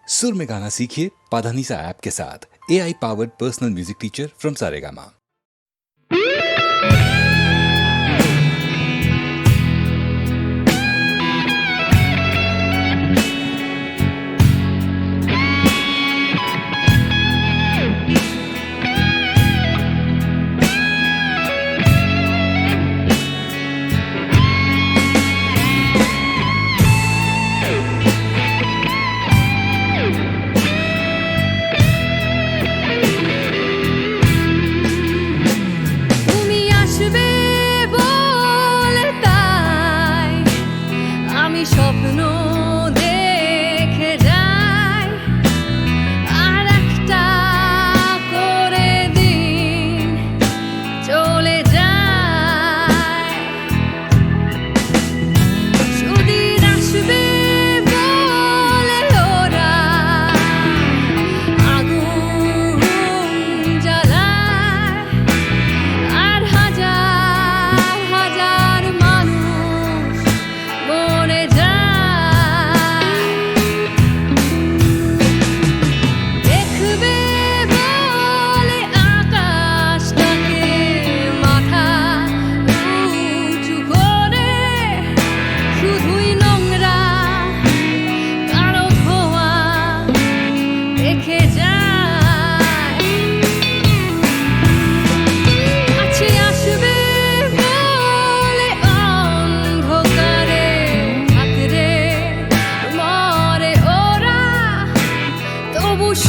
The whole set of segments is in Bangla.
सुर में गाना सीखिए पाधानीसा ऐप के साथ। AI powered personal music teacher from Saregama. স্বপ্ন দেখে যাই আর একটা করে দিন চলে যায়। সুদিন আসবে বলে ওরা আগুন জ্বালায় আর হাজার হাজার মানুষ মরে যায়।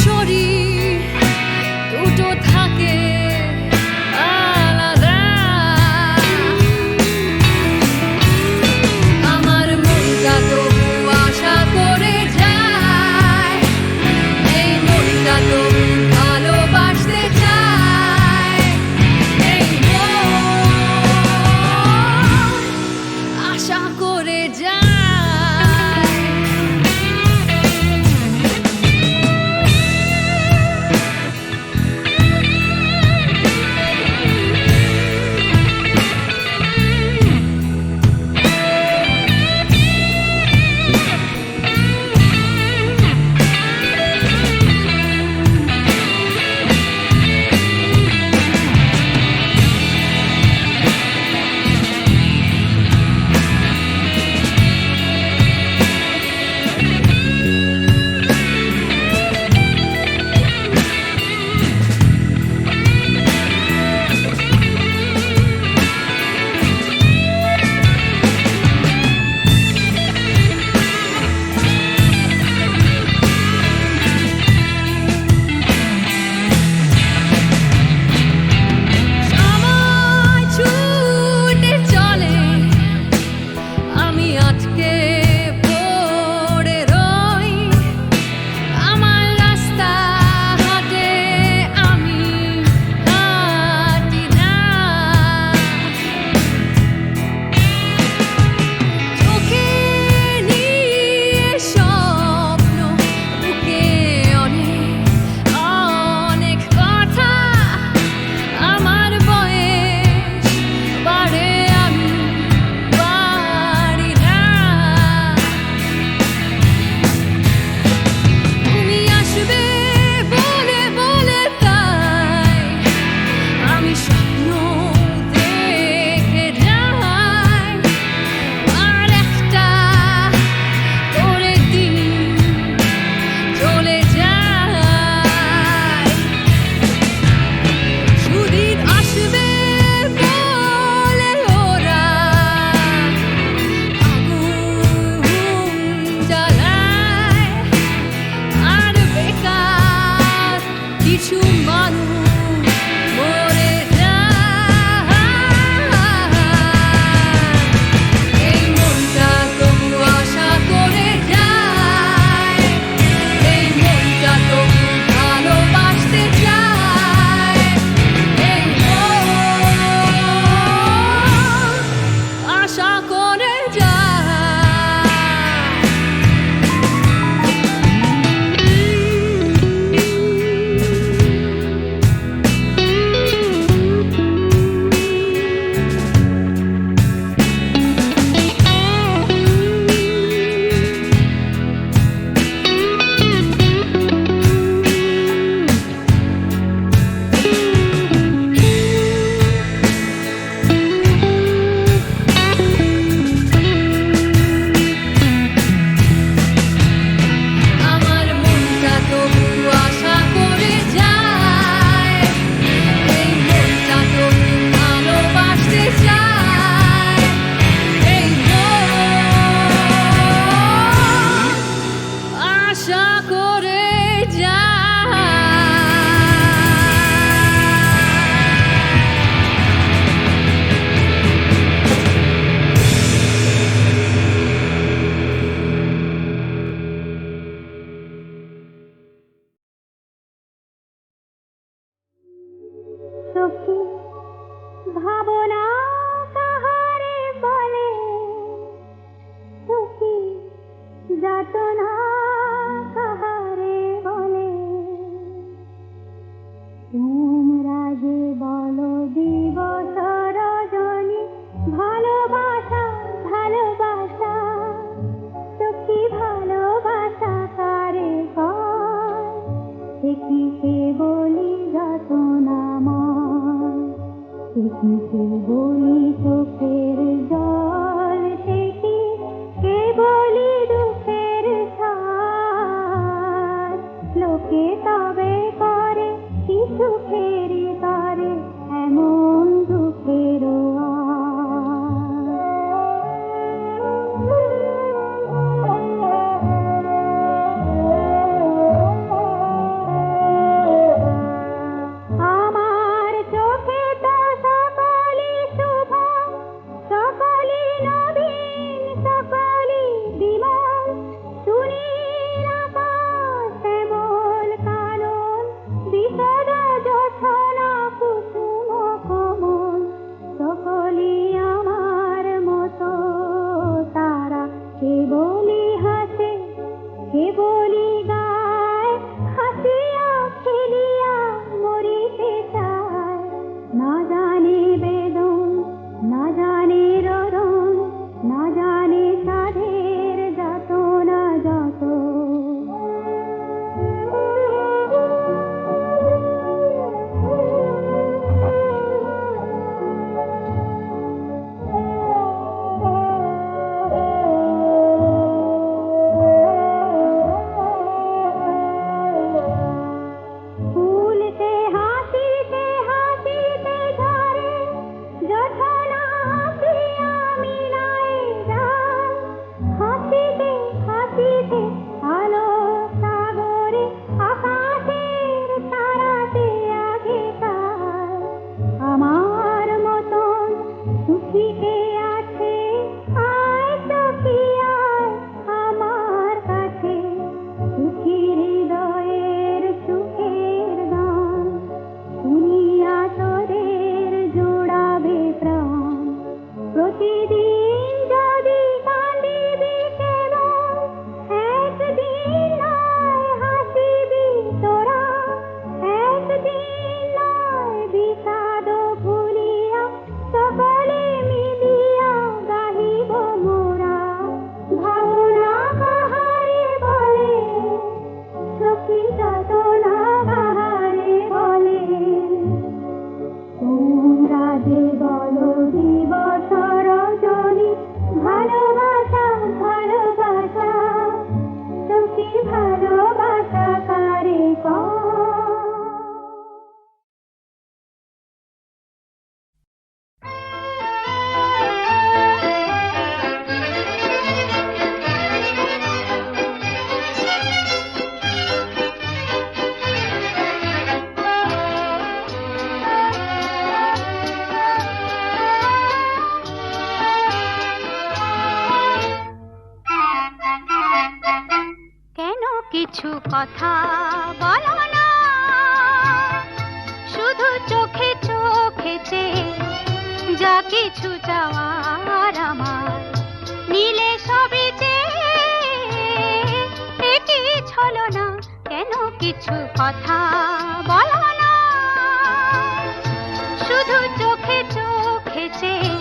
শরীর দুটো থাকে আলাদা। আমার মনটা তবু আশা করে যায়, এই মনটা তবু ভালোবাসতে চায়, এই মন আশা করে যায়। আশা করে যায়। সখী ভাবনা কাহারে বলে, সখী যাতনা কাহারে বলে, তোমরা যে বলো দিবস রজনী ভালোবাসা ভালোবাসা, সখী ভালোবাসা কারে কয়, সে কি সে বলি যাতনাময়, সে কি সে বলি চোখের জল, সে কি কে বলি দুঃখের ছায়, লোকে তবে করে কি সুখেরই করে এমন দুঃখের আমার চোখে তো সকলি শুভ, সকলি নবীন, সকলি বিমল, সুনীল আকাশ শ্যামল কানন, বিশদ জোছনা কুসুম কমল, সকলি আমার মতো তারা, কে বলি হাসে কে বলি গায়, হাসিয়া খেলিয়া মরিতে চায়, না জানে বেদন না জানে ররণ, না জানে সাধের যাতনা যত। ফুলতে হাসিতে হাসিতে ঝরে, যথনা হাসিয়া মিলায় যায়, হাসিতে হাসিতে আলো সাগরে আকাশের তারাতে আগে পায়, আমার মতন সুখী কে আছে, আয় সখী আয় আমার কাছে, সুখী হৃদয়ের সুখের গান, শুনিয়া তোদের জোড়াবে প্রাণ, প্রতিদিন যদি কান্দিবি কেবল, একদিন নয় হাসিবি তোরা, একদিন নয় বিষাদ ভুলিয়া সকলে মিলিয়া গাহিব মোরা, ভাবনা কাহারে বলে, সখী যাতনা কাহারে বলে, তোমরা যে বলো দিবস রজনী ভালোবাসা ভালোবাসা, সখী ভালোবাসা কারে কয়। কেন কিছু কথা বলো না, শুধু চোখে চোখে চেয়ে যা কিছু চাওয়ার আমার নিলে সবই চেয়ে, এটি ছলনা, কেন কিছু কথা বলো না, শুধু চোখে চোখে চেয়ে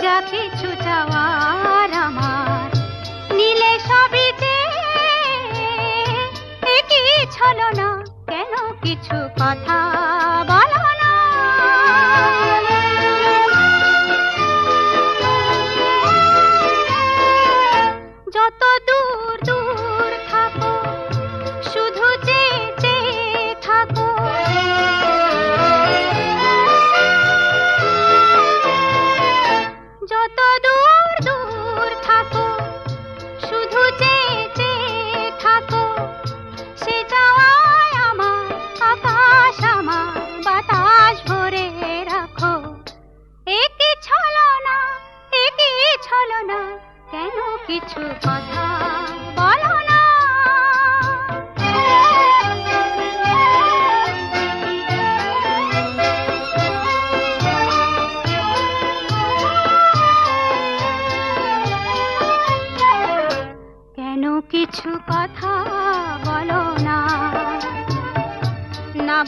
যা কিছু চাওয়ার আমার নিলে সবই চেয়ে, এটি ছলনা, কেন কিছু কথা বলো না। যত দূর দূর থাকো শুধু চেয়ে চেয়ে থাকো, যত দূর দূর থাকো শুধু চেয়ে চেয়ে থাকো,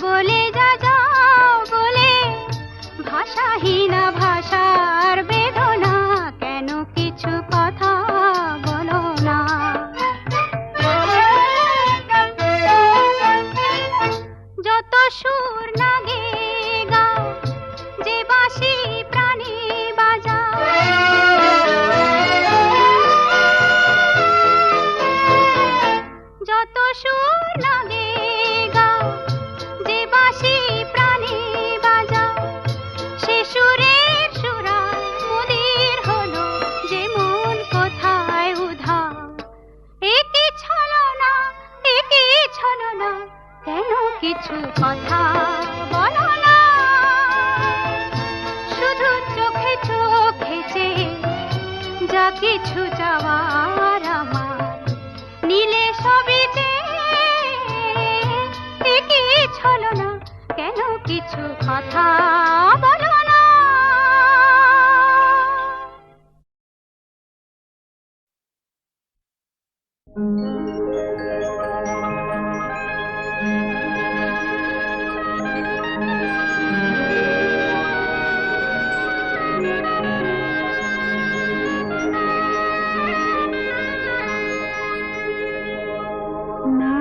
বলে যা যাও বলে, ভাষাহীনা ভাষার বেদনা, কেন কিছু কথা বলো না? যত সুর লাগে গাও, যে বাঁশি প্রাণে বাজাও, যত সুর লাগে গাও, যে বাঁশি প্রাণে বাজাও, সে সুরের সুরায় মুদির হলো যে মন কোথায় উধাও। একই ছলনা, একই ছলনা, কেন কিছু কথা বলো না? শুধু চোখে চোখে চেয়ে যা কিছু যাওয়ার আমার, নীলে সবই যে একই ছলনা, কেন কিছু কথা বলো না? না,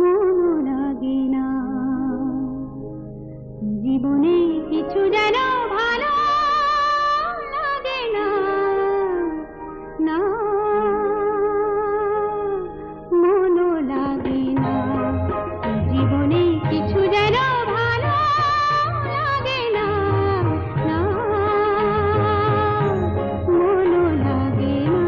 মন লাগে না, জীবনে কিছু যেন ভালো লাগে না। না, মন লাগে না, জীবনে কিছু যেন ভালো লাগে না। না, মন লাগে না।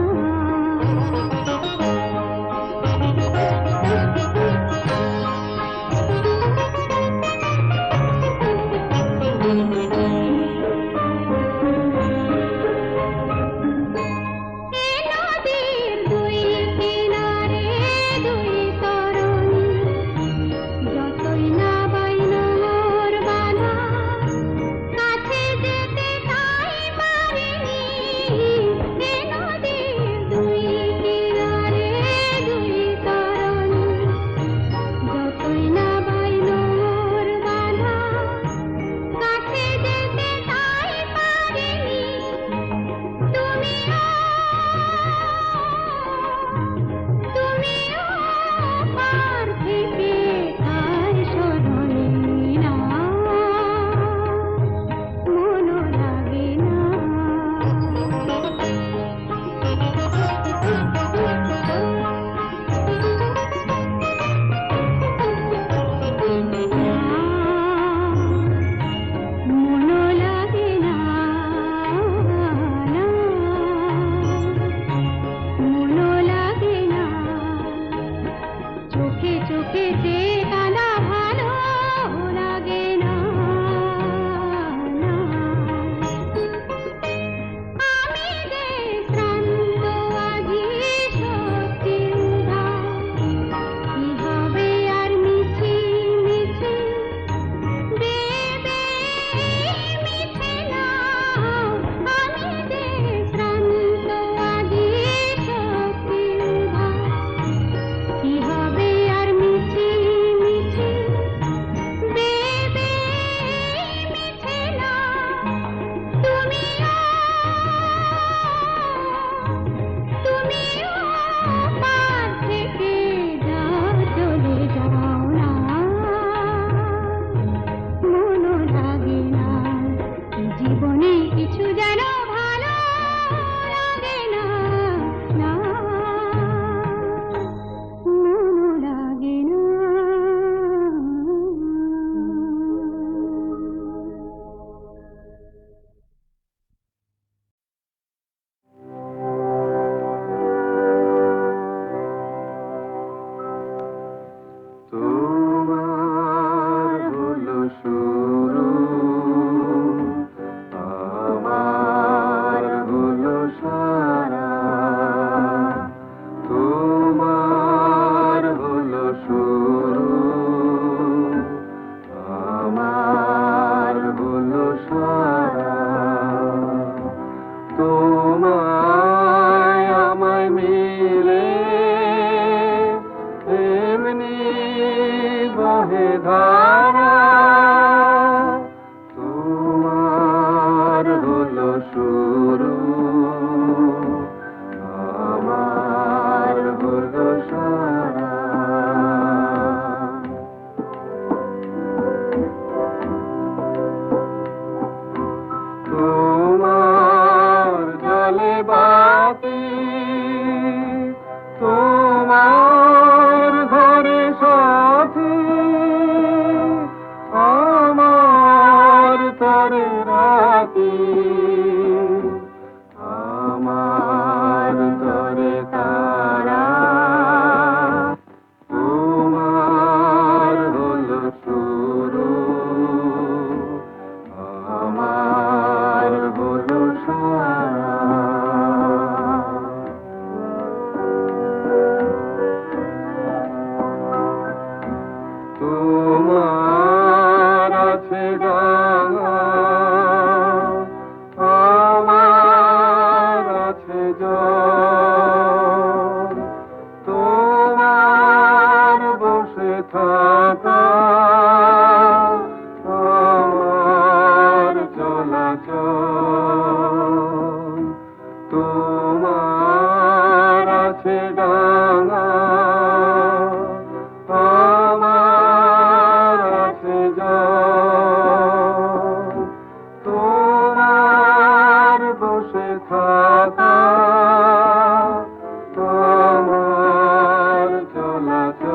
আছে ডাঙা, আমার আছে জল, তোমার বসে থাকা, তোমার চলাচল,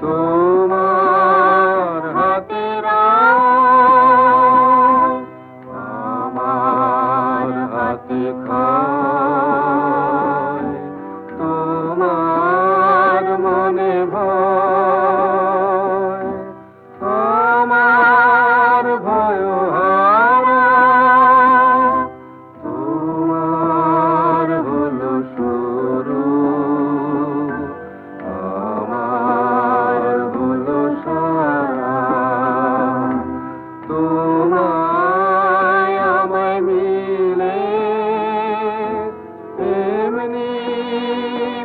তোমার হাতের আমার হাতে খায়, তোমার মনে ভয়, আমার ভয় হারা, তোমার হলো শুরু, আমার হলো সারা, তোমায় আমায় মিলে এমনি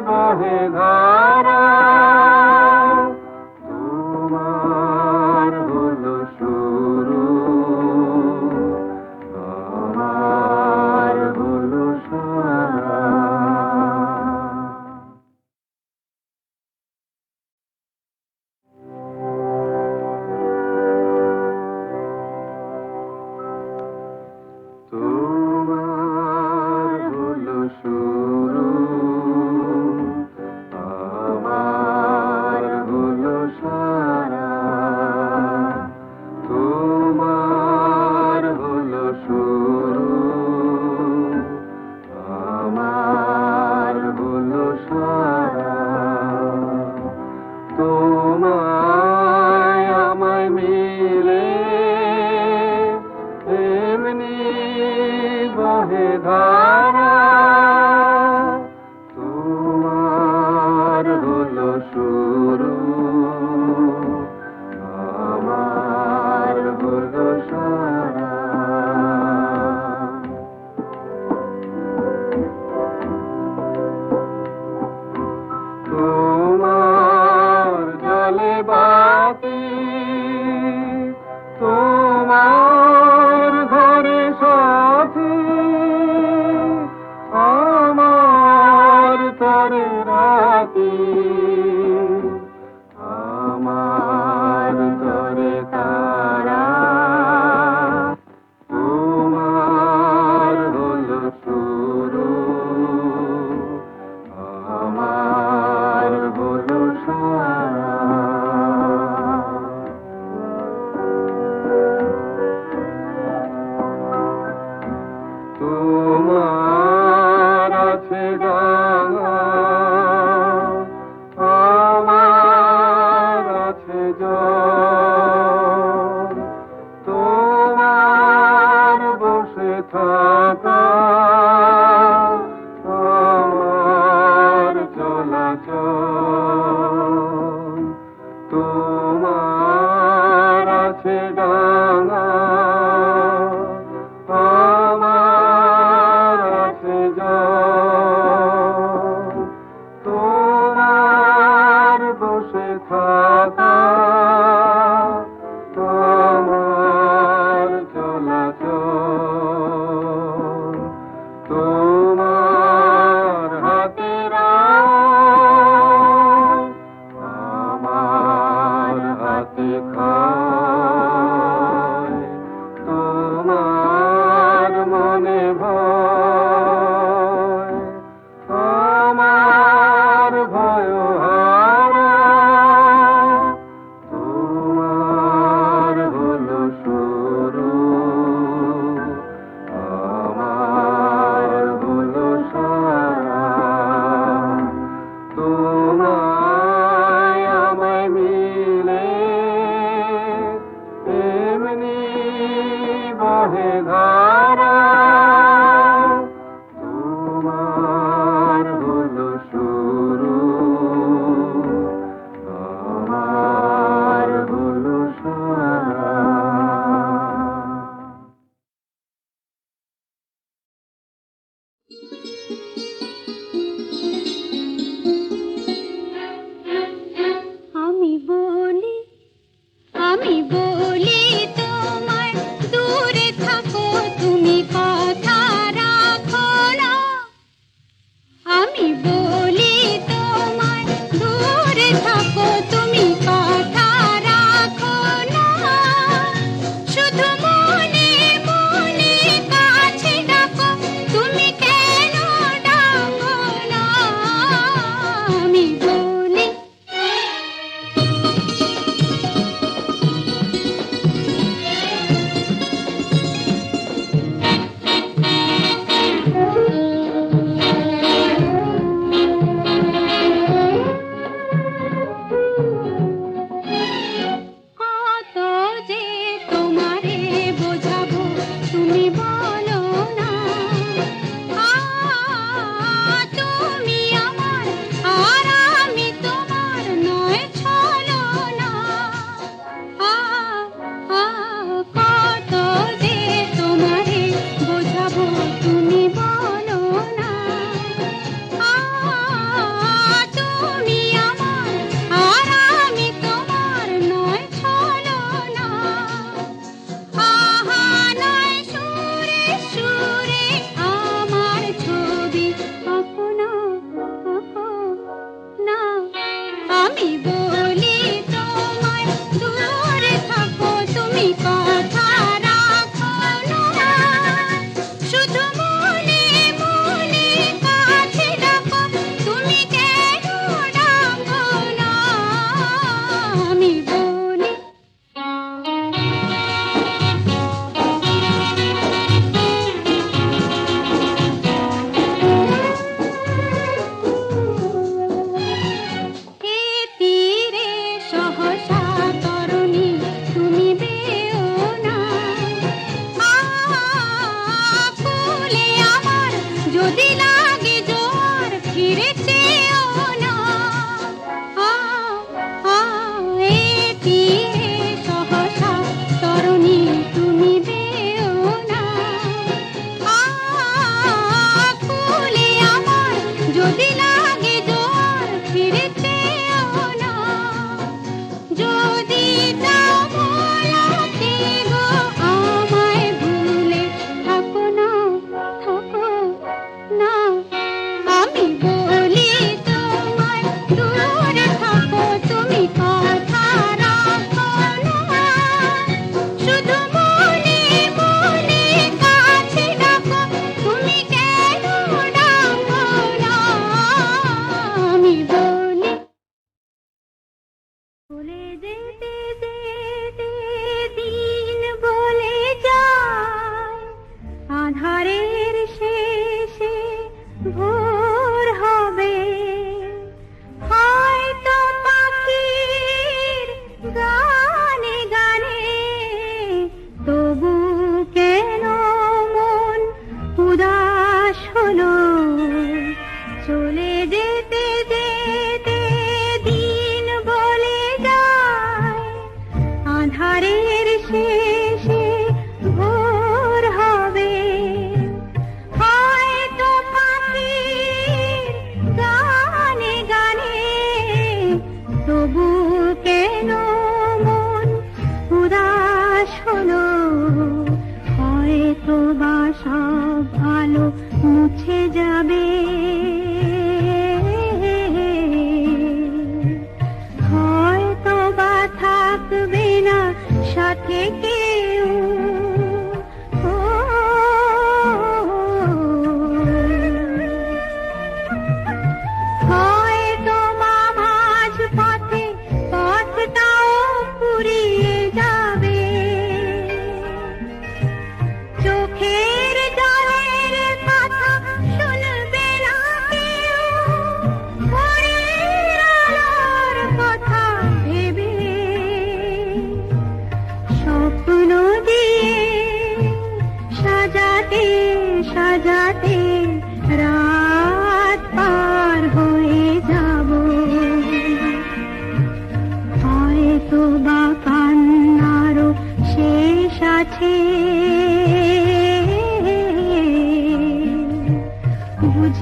বহে ধারা, তোমার হলো শুরু, আমার হলো সারা। তোমার হলো শুরু,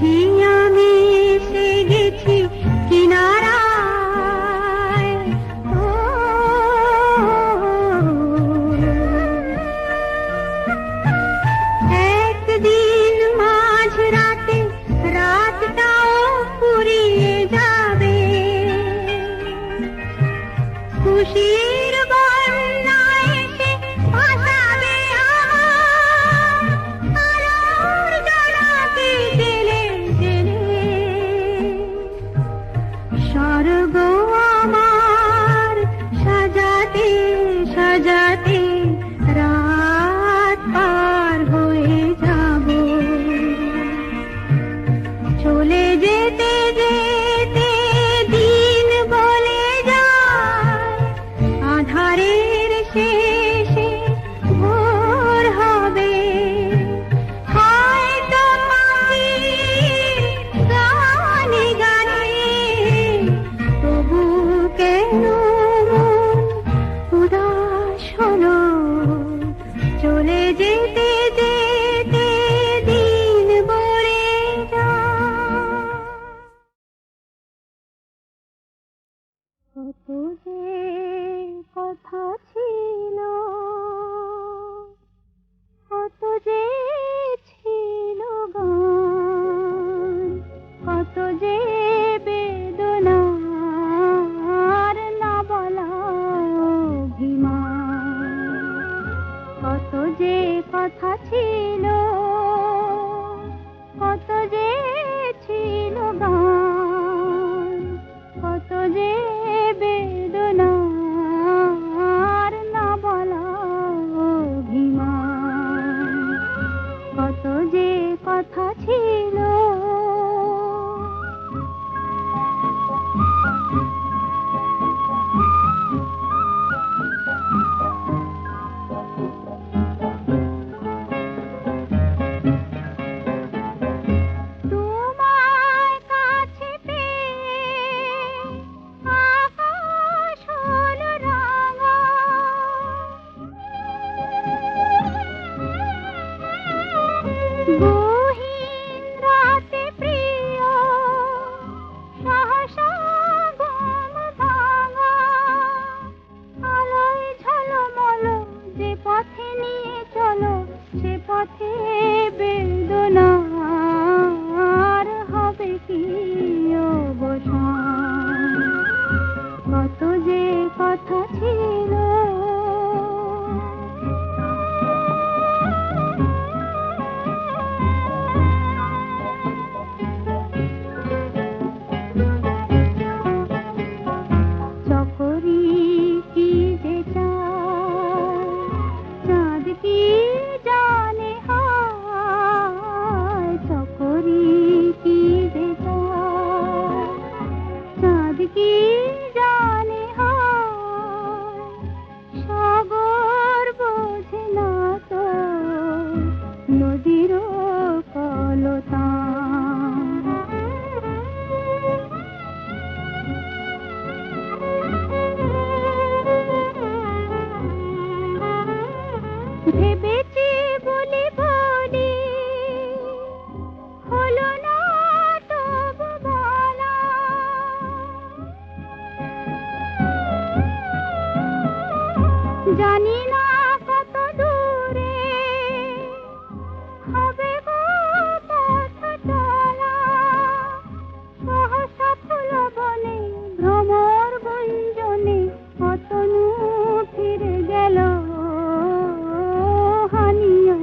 বুঝি আমি এসে গেছি কিনারায়। ও, একদিন মাঝ রাতে রাতটাও ফুরিয়ে যাবে, খুশির বন্যা এসে ভাসাবে আমার আলোর জোনাকে জেলে জেলে। স্বর্গ আমার সাজাতে সাজাতে রাত পার হয়ে যাব, চলে যেতে যেতে দিন বলে যায়, আধারের শেষে ভোর হবে। হয়তো পাখির গানে গানে তবু কেন মন উদাস হলো, চলে যেতে যেতে দিন বলে যায়। কত যে কথা ছিল, কত যে ছিল গান, কত যে বেদনার না বলা অভিমান। কত যে কথা ছিল, কত যে ছিল গান, কত যে বেদনার না বলা অভিমান। কত যে কথা ছিল। তোমায় কাছে পেয়ে আকাশ হলো রাঙা, গহীন রাতে প্রিয় সহসা ঘুম ভাঙা। আলোয় ঝলমল যে পথে নিয়ে চলো, সে পথে বেদনার হবে কি অবসান। কত যে কথা ছিল। চকরি কি যে চায়, চাঁদ কি জানে হায়। চকরি কি যে চায়, চাঁদ কি জানে হায়। সাগর বোঝে না তো নদীর কলতান। ভেবেছি বলি বলি হলো না তবু বলা। জানি না কত দূরে হবে গো পথ চলা। সহসা ফুল বনে ভ্রমর গুঞ্জনে অতনু ফিরে গেল হানিয়া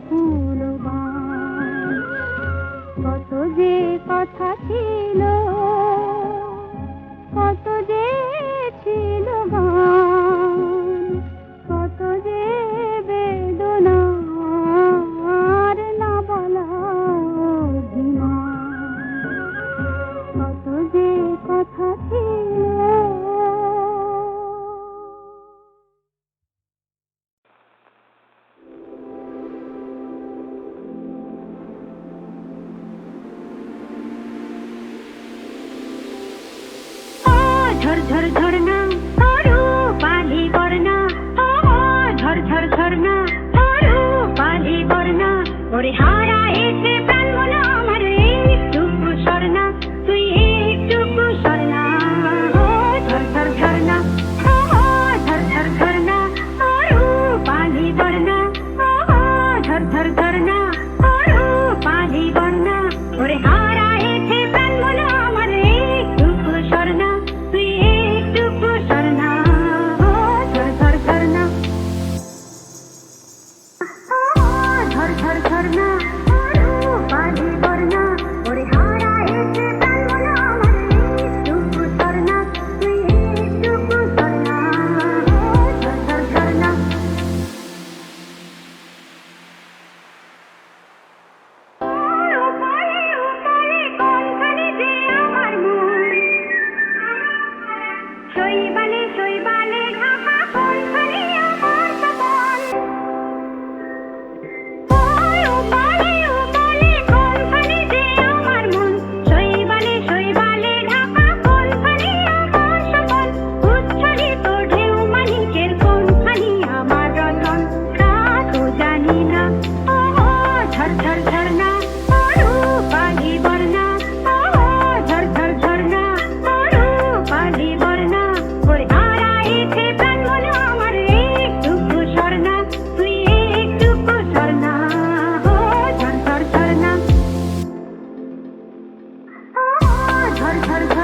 ফুলবান। কত যে কথা ছিল, কত যে ছিল গান, কত যে বেদনার না বলা অভিমান। কত যে কথা ছিল। ঝরঝর ঝরনা সরু পালি বর্ণা, ঝরঝর ঝরনা সরু পালি বর্ণা। ওরে হারা এসে প্রাণ মন আমার এই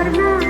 ঝর্ণা